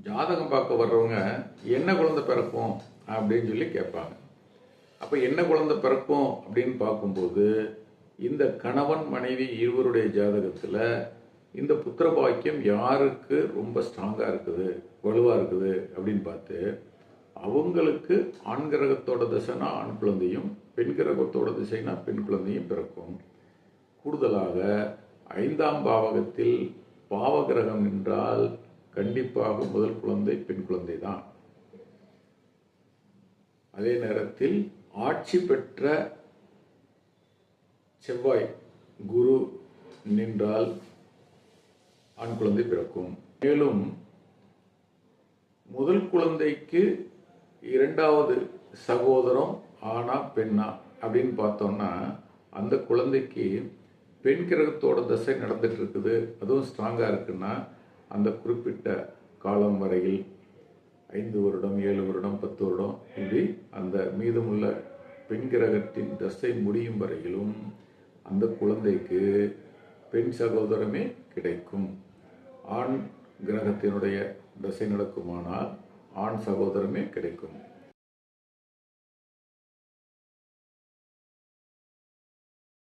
ஜாதகம் பார்க்க வர்றவங்க என்ன குழந்தை பிறக்கும் அப்படின்னு சொல்லி கேட்பாங்க. அப்போ என்ன குழந்தை பிறக்கும் அப்படின்னு பார்க்கும்போது இந்த கணவன் மனைவி இருவருடைய ஜாதகத்தில் இந்த புத்திர பாக்கியம் யாருக்கு ரொம்ப ஸ்ட்ராங்காக இருக்குது, வலுவாக இருக்குது அப்படின்னு பார்த்து அவங்களுக்கு ஆண் கிரகத்தோட திசைனா ஆண் குழந்தையும் பெண் கிரகத்தோட திசைனா பெண் குழந்தையும் பிறக்கும். கூடுதலாக 5ஆம் பாவகத்தில் பாவகிரகம் நின்றால் கண்டிப்பாக முதல் குழந்தை பெண் குழந்தை தான். அதே நேரத்தில் ஆட்சி பெற்ற செவ்வாய் குரு நின்றால் ஆண் குழந்தை பிறக்கும். மேலும் முதல் குழந்தைக்கு 2வது சகோதரம் ஆனா பெண்ணா அப்படின்னு பார்த்தோம்னா அந்த குழந்தைக்கு பெண் கிரகத்தோட தசை நடந்துட்டு இருக்குது, அதுவும் ஸ்ட்ராங்காக இருக்குன்னா அந்த குறிப்பிட்ட காலம் வரையில் 5 வருடம் 7 வருடம் 10 வருடம் இப்படி அந்த மீதமுள்ள பெண் கிரகத்தின் தசை முடியும் வரையிலும் அந்த குழந்தைக்கு பெண் சகோதரமே கிடைக்கும். ஆண் கிரகத்தினுடைய தசை நடக்குமானால் ஆண் சகோதரமே கிடைக்கும்.